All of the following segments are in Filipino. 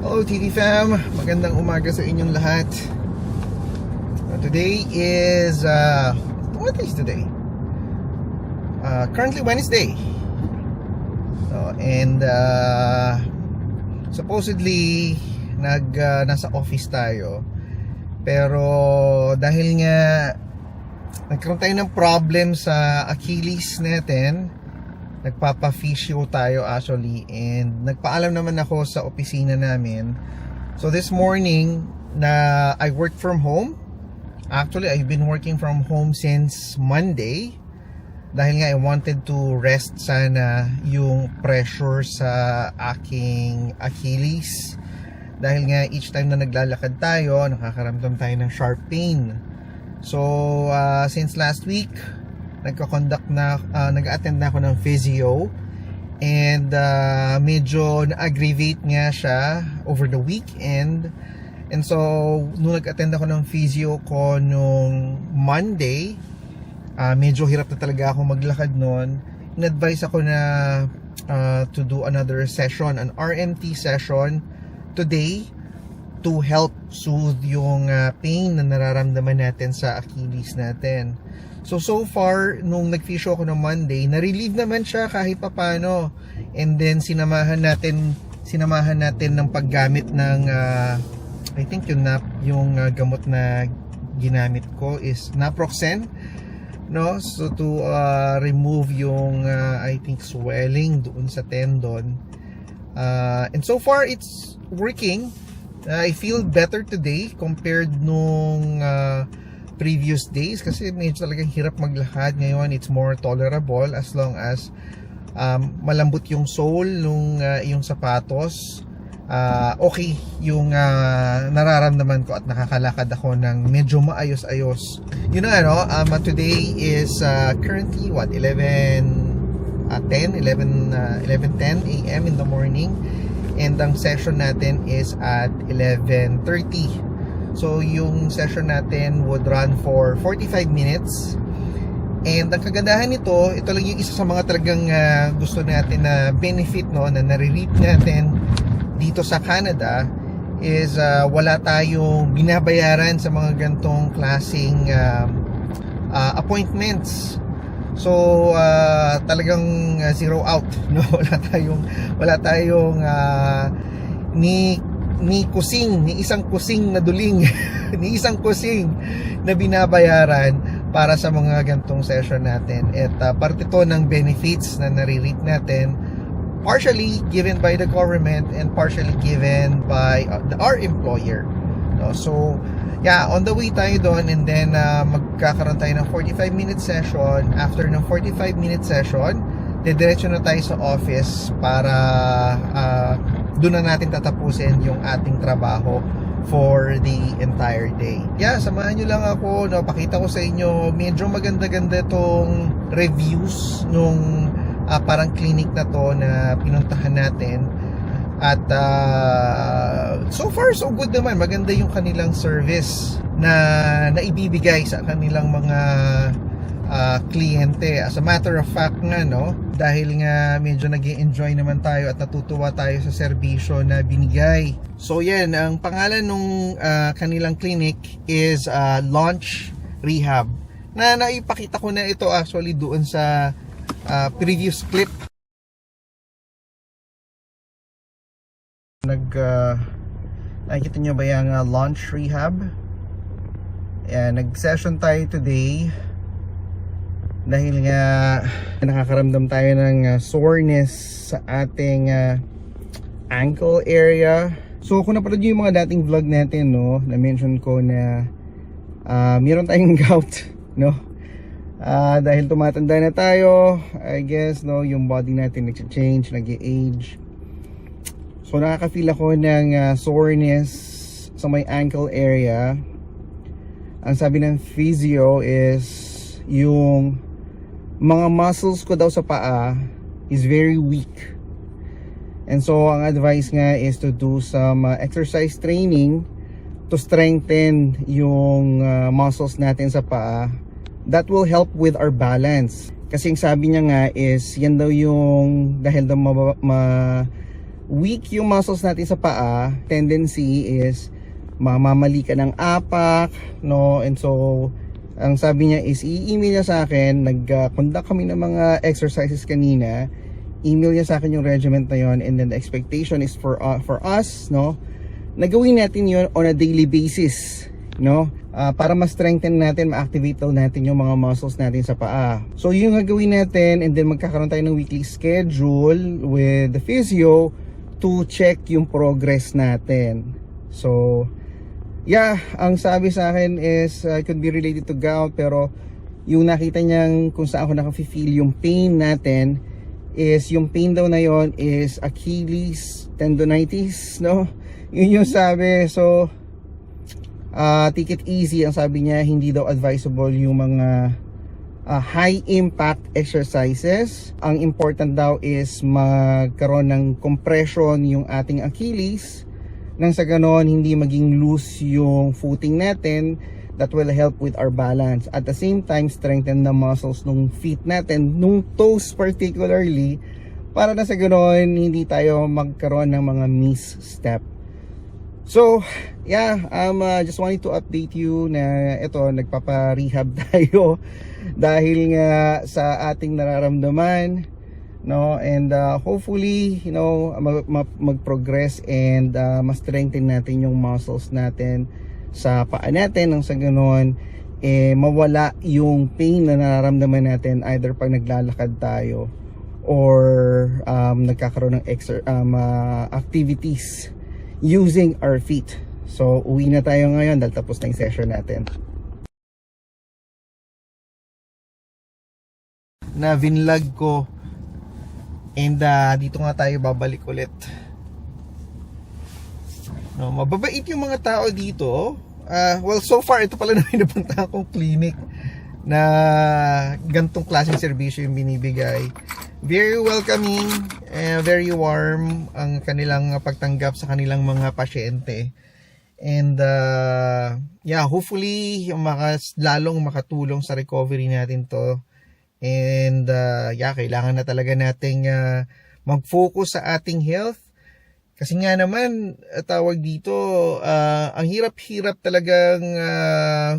Hello TV fam, magandang umaga sa inyong lahat. Today is what is today? Currently Wednesday. And supposedly nasa office tayo. Pero dahil nga nagkaroon tayo ng problem sa Achilles natin, nagpapa-physio tayo actually, and nagpaalam naman ako sa opisina namin. So this morning na I work from home. Actually, I've been working from home since Monday dahil nga I wanted to rest sana yung pressure sa aking Achilles, dahil nga each time na naglalakad tayo nakakaramdam tayo ng sharp pain. So since last week nag-attend na ako ng physio, and medyo na-aggravate nga siya over the weekend. And so nung nag-attend ako ng physio ko nung Monday, medyo hirap na talaga ako maglakad noon. In-advise ako na to do another session, an RMT session today, to help soothe yung pain na nararamdaman natin sa Achilles natin. So far, nung nag-physio ako ng Monday, na-relieve naman siya kahit papano. And then sinamahan natin ng paggamit ng I think yung gamot na ginamit ko is naproxen, no? So to remove yung I think swelling doon sa tendon. And so far it's working. I feel better today compared nung previous days, kasi medyo talagang hirap maglakad. Ngayon it's more tolerable as long as malambot yung sole nung yung sapatos. Okay yung nararamdaman ko at nakakalakad ako ng medyo maayos-ayos. You know, today is currently 11:10 a.m. in the morning, and ang session natin is at 11:30. So yung session natin would run for 45 minutes. And ang kagandahan nito, ito lang yung isa sa mga talagang gusto natin na benefit, no, na nare-reap natin dito sa Canada, is wala tayong binabayaran sa mga gantong klaseng appointments. So talagang zero out, no? wala tayong ni isang kusing na duling ni isang kusing na binabayaran para sa mga gantong session natin. At parte to ng benefits na nare-reap natin, partially given by the government and partially given by our employer, no? So yeah, on the way tayo doon, and then magkakaroon tayo ng 45-minute session. After ng 45-minute session, didiretso na tayo sa office para doon na natin tatapusin yung ating trabaho for the entire day. Yeah, samahan nyo lang ako, no? Pakita ko sa inyo, medyo maganda-ganda tong reviews nung parang clinic na to na pinuntahan natin. At so far so good naman. Maganda yung kanilang service na naibibigay sa kanilang mga kliyente. As a matter of fact nga, no, dahil nga medyo nag-enjoy naman tayo at natutuwa tayo sa serbisyo na binigay. So yan, ang pangalan nung kanilang clinic is Launch Rehab, na naipakita ko na ito actually doon sa previous clip. Nakikita nyo ba yung Launch Rehab? Ayan, nag-session tayo today dahil nga nakakaramdam tayo ng soreness sa ating ankle area. So kung napanood nyo yung mga dating vlog natin, no, na-mention ko na meron tayong gout, no? Dahil tumatanda na tayo, I guess, no, yung body natin nag-change, nag-age. So nakaka-feel ako ng soreness sa my ankle area. Ang sabi ng physio is yung mga muscles ko daw sa paa is very weak. And so ang advice nga is to do some exercise training to strengthen yung muscles natin sa paa. That will help with our balance. Kasi yung sabi niya nga is yan daw yung dahil daw weak yung muscles natin sa paa, tendency is mamamali ka ng apak, no? And so ang sabi niya is i-email niya sa akin. Nag-conduct kami ng mga exercises kanina. Email niya sa akin yung regimen na yon, and then the expectation is for us, no, nagawin natin yon on a daily basis, no, para ma-strengthen natin, ma-activate daw natin yung mga muscles natin sa paa. So yung gagawin natin, and then magkakaroon tayo ng weekly schedule with the physio to check yung progress natin. So yeah, ang sabi sa akin is it could be related to gout, pero yung nakita niyang kung saan ako naka-feel yung pain natin is yung pain daw na yon is Achilles tendonitis, no? Yun yung sabi. So take it easy. Ang sabi niya, hindi daw advisable yung mga high impact exercises. Ang important daw is magkaroon ng compression yung ating Achilles, nang sa ganon hindi maging loose yung footing natin. That will help with our balance. At the same time, strengthen the muscles nung feet natin, nung toes particularly, para na sa ganon hindi tayo magkaroon ng mga misstep. So yeah, just wanted to update you na ito, nagpapa-rehab tayo dahil nga sa ating nararamdaman, no, and hopefully, you know, mag-progress and ma-strengthen natin yung muscles natin sa paa natin, nang sa ganon mawala yung pain na nararamdaman natin either pag naglalakad tayo or nagkakaroon ng activities using our feet. So uwi na tayo ngayon dahil tapos na yung session natin. Na vinlog ko, and dito nga tayo babalik ulit. No, mababait yung mga tao dito. Well, so far ito pala na pinapunta akong clinic na gantong klaseng serbisyo yung binibigay. Very welcoming, very warm ang kanilang pagtanggap sa kanilang mga pasyente. And yeah, hopefully lalong makatulong sa recovery natin to. And yeah, kailangan na talaga nating mag-focus sa ating health. Kasi nga naman, tawag dito, ang hirap-hirap talagang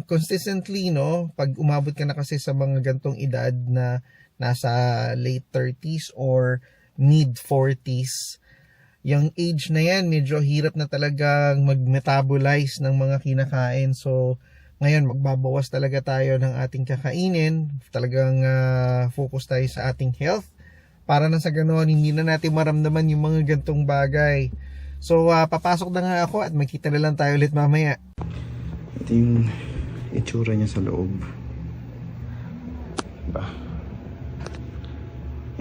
consistently, no? Pag umabot ka na kasi sa mga gantong edad na nasa late 30s or mid 40s, yung age na yan, medyo hirap na talagang mag-metabolize ng mga kinakain. So ngayon, magbabawas talaga tayo ng ating kakainin. Talagang focus tayo sa ating health. Para na sa ganoon, hindi na natin maramdaman yung mga gantong bagay. So, papasok na nga ako at magkita na lang tayo ulit mamaya. Ito yung itsura niya sa loob. Diba?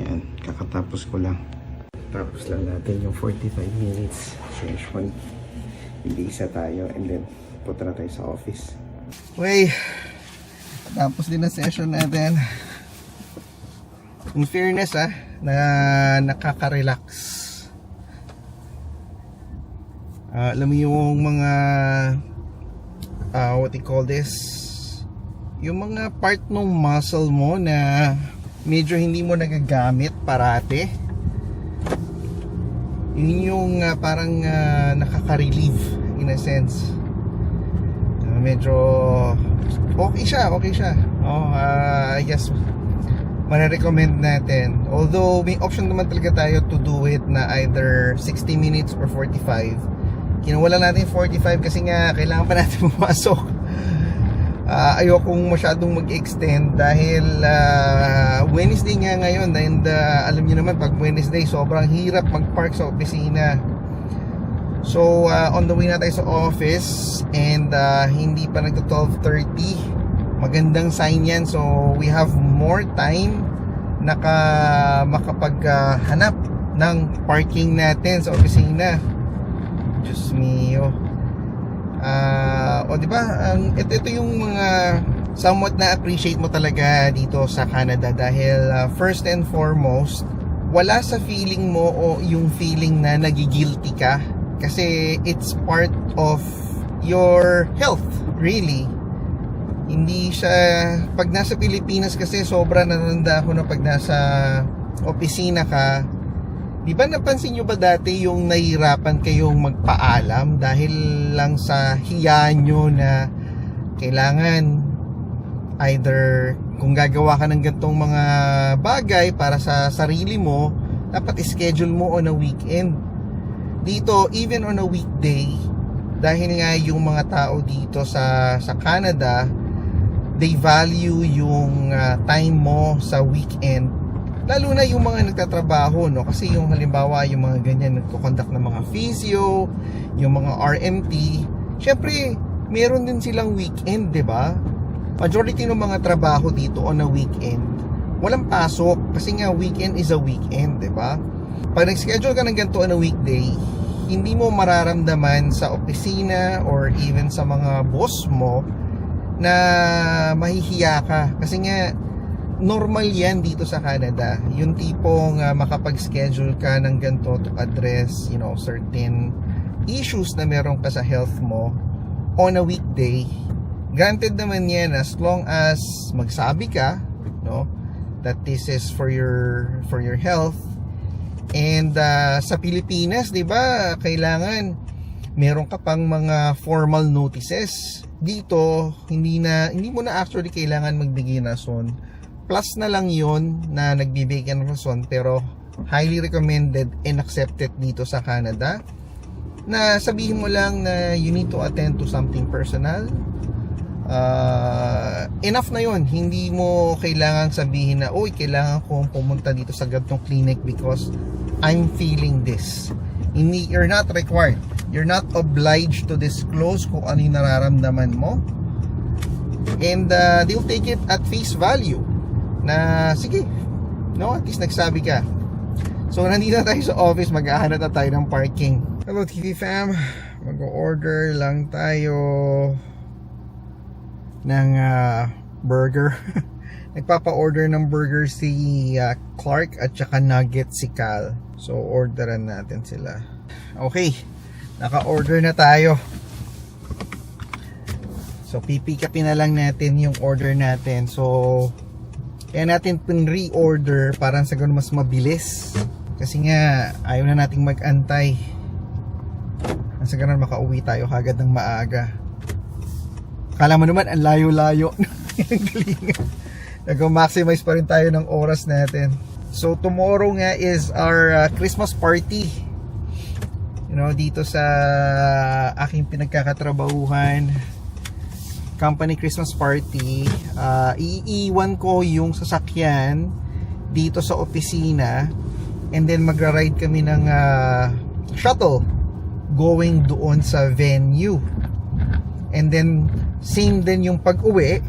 Yan, kakatapos ko lang. Tapos lang natin yung 45 minutes session. Isa tayo and then punta na tayo sa office. Okay, tapos din ang session natin. In fairness na nakaka-relax. Alam mo yung mga what you call this, yung mga part ng muscle mo na medyo hindi mo nagagamit parate, yun yung parang nakaka-relieve in a sense. Medyo okay siya. I guess mare-recommend natin. Although may option naman talaga tayo to do it na either 60 minutes or 45. Kinawala natin 45 kasi nga kailangan pa natin pumasok. Ayokong masyadong mag-extend dahil Wednesday nga ngayon, and alam niyo naman pag Wednesday sobrang hirap mag-park sa opisina. So on the way na tayo sa office, and hindi pa nagto 12:30. Magandang sign yan. So we have more time makapaghanap ng parking natin sa opisina. Diyos mio. O diba, ito yung mga somewhat na-appreciate mo talaga dito sa Canada dahil first and foremost, wala sa feeling mo o yung feeling na nagigilty ka kasi it's part of your health, really. Hindi siya, pag nasa Pilipinas kasi sobra nananda ako na pag nasa opisina ka, Di ba napansin nyo ba dati yung nahihirapan kayong magpaalam dahil lang sa hiya nyo na kailangan either kung gagawa ka ng gantong mga bagay para sa sarili mo, dapat schedule mo on a weekend. Dito, even on a weekday, dahil nga yung mga tao dito sa Canada, they value yung time mo sa weekend. Lalo na yung mga nagtatrabaho, no? Kasi yung halimbawa, yung mga ganyan, nagko-conduct ng mga physio, yung mga RMT, syempre, meron din silang weekend, di ba? Majority ng mga trabaho dito on a weekend, walang pasok. Kasi nga, weekend is a weekend, di ba? Pag nag-schedule ka ng ganito on a weekday, hindi mo mararamdaman sa opisina or even sa mga boss mo na mahihiya ka. Kasi nga, normal yan dito sa Canada, yung tipong makapag-schedule ka ng ganito to address, you know, certain issues na meron ka sa health mo on a weekday. Granted naman yan as long as magsabi ka, no, that this is for your health. And sa Pilipinas, 'di ba, kailangan meron ka pang mga formal notices. Dito, hindi mo na actually kailangan magbigay ng rason. Plus na lang yon na nagbibigay ng rason, pero highly recommended and accepted dito sa Canada na sabihin mo lang na you need to attend to something personal. Enough na yon. Hindi mo kailangan sabihin na, oy, kailangan kong pumunta dito sa ganitong clinic because I'm feeling this. You're not required. You're not obliged to disclose kung ano yung nararamdaman mo. And they'll take it at face value. Na sige, no, at least nagsabi ka. So nandito na tayo sa office, maghahanap na tayo ng parking. Hello TV fam, mag-order lang tayo ng burger. Nagpapa-order ng burger si Clark at saka nugget si Cal. So orderan natin sila. Okay, naka-order na tayo. So pipick upin na lang natin yung order natin. So kaya natin pin-reorder para sa ganun mas mabilis. Kasi nga ayaw na nating mag-antay. Sa ganun makauwi tayo kagad ng maaga. Kala mo naman ang layo-layo. Nag-maximize pa rin tayo ng oras natin. So tomorrow nga is our Christmas party. You know, dito sa aking pinagkakatrabahuhan, company Christmas party. Iiwan ko yung sasakyan dito sa opisina and then magra-ride kami ng shuttle going doon sa venue. And then same din yung pag-uwi,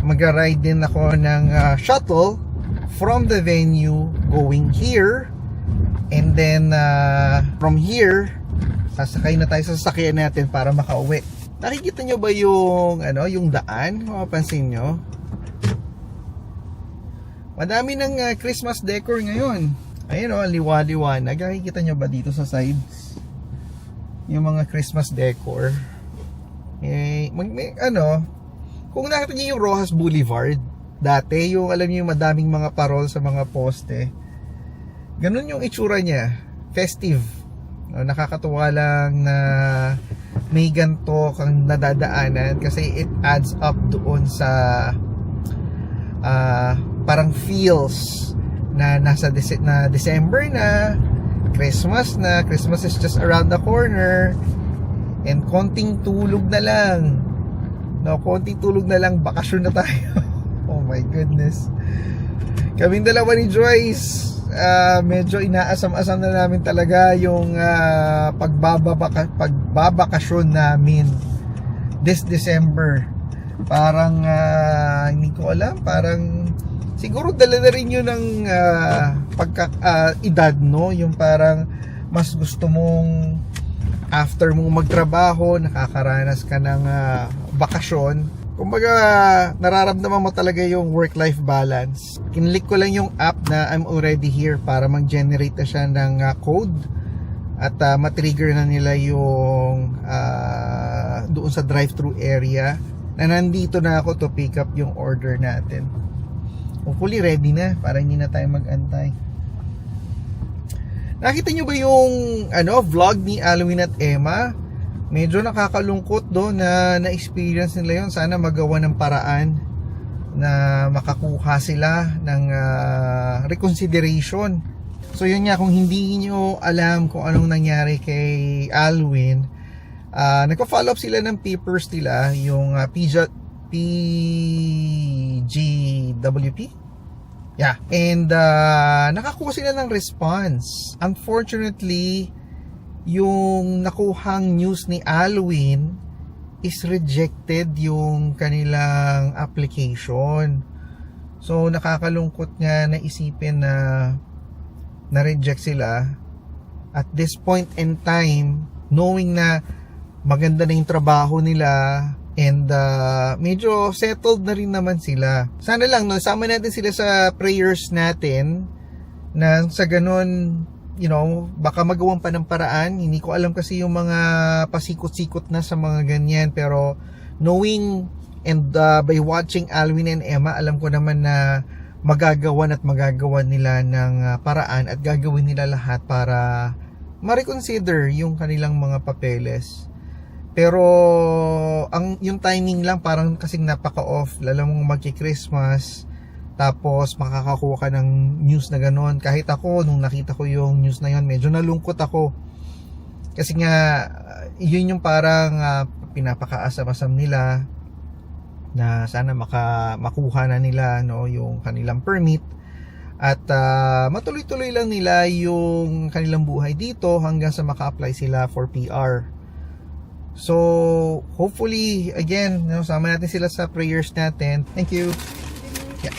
magra-ride din ako ng shuttle from the venue going here. And then from here sasakay na tayo sa sasakyan natin para makauwi. Nakikita nyo ba yung yung daan? Mapapansin nyo? Madami ng Christmas decor ngayon. Ayun liwa-liwanag. Nakikita nyo ba dito sa sides? Yung mga Christmas decor. Kung nakita nyo yung Rojas Boulevard, dati yung alam nyo yung madaming mga parol sa mga poste. Ganun yung itsura niya. Festive. Nakakatuwa lang na may ganto kang nadadaanan kasi it adds up doon sa parang feels na nasa December na, Christmas na, Christmas is just around the corner, and konting tulog na lang, bakasyon na tayo. Oh my goodness, kaming dalawa ni Joyce, medyo inaasam-asam na namin talaga yung pagbabakasyon namin this December. Parang hindi ko alam, parang siguro dala na rin yun ng edad, no? Yung parang mas gusto mong after mong magtrabaho, nakakaranas ka ng bakasyon. Kumbaga, nararamdaman mo talaga yung work-life balance. Kinlik ko lang yung app na I'm already here para mag-generate na siya ng code at matrigger na nila yung doon sa drive-thru area na nandito na ako to pick up yung order natin. Hopefully ready na para hindi na tayo mag-antay. Nakita nyo ba yung vlog ni Alwin at Emma? Medyo nakakalungkot na na-experience nila yun. Sana magawa ng paraan na makakuha sila ng reconsideration. So yun nga, kung hindi nyo alam kung anong nangyari kay Alwin, nagpa-follow up sila ng papers nila, yung PGWP. Yeah, and nakakuha sila ng response. Unfortunately, yung nakuhang news ni Alwin is rejected yung kanilang application. So nakakalungkot nga na isipin na na-reject sila at this point in time, knowing na maganda na yung trabaho nila and medyo settled na rin naman sila. Sana lang, sama natin sila sa prayers natin na sa ganun, baka magawan pa ng paraan. Hindi ko alam kasi yung mga pasikot-sikot na sa mga ganyan. Pero knowing and by watching Alwin and Emma, alam ko naman na magagawan nila ng paraan at gagawin nila lahat para ma-reconsider yung kanilang mga papeles. Pero yung timing lang parang kasing napaka-off, lalo mong magki-Christmas tapos makakakuha ka ng news na gano'n. Kahit ako nung nakita ko yung news na yon, medyo nalungkot ako. Kasi nga yun yung parang pinapakaasam-asam nila na sana makuha na nila yung kanilang permit at matuloy-tuloy lang nila yung kanilang buhay dito hanggang sa maka-apply sila for PR. So, hopefully, again, sama natin sila sa prayers natin. Thank you. Yeah.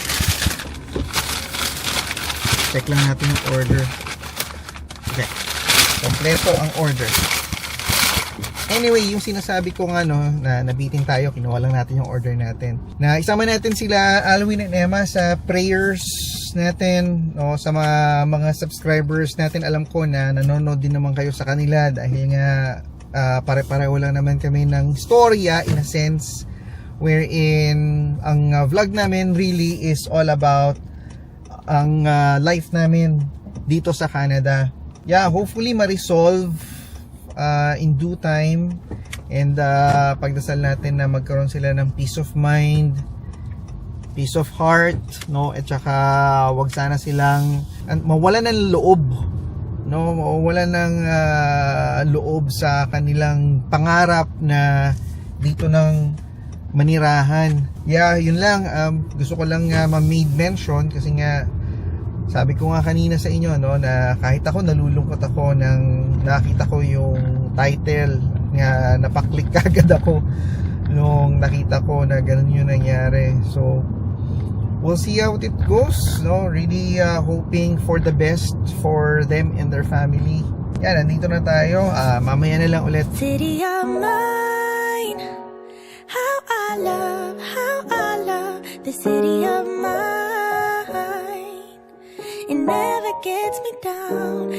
Check lang natin yung order. Okay. Kompleto ang order. Anyway, yung sinasabi ko nga na nabitin tayo, kinuha lang natin yung order natin. Na isama natin sila, Alwin and Emma, sa prayers natin, sa mga subscribers natin. Alam ko na nanonood din naman kayo sa kanila dahil nga pare-pareho lang naman kami ng storya in a sense wherein ang vlog namin really is all about ang life namin dito sa Canada. Yeah, hopefully ma-resolve in due time and pagdasal natin na magkaroon sila ng peace of mind, peace of heart, at saka wag sana silang mawalan ng loob, wala ng loob sa kanilang pangarap na dito ng manirahan. Yeah, yun lang. Gusto ko lang ma-made mention kasi nga sabi ko nga kanina sa inyo na kahit ako nalulungkot ako nang nakita ko yung title nga, napaklik kagad ako nung nakita ko na ganun yung nangyari. So we'll see how it goes, really hoping for the best for them and their family. Yan, nandito na tayo. Mamaya na lang ulit. City of mine, how I love the city of mine. It never gets me down.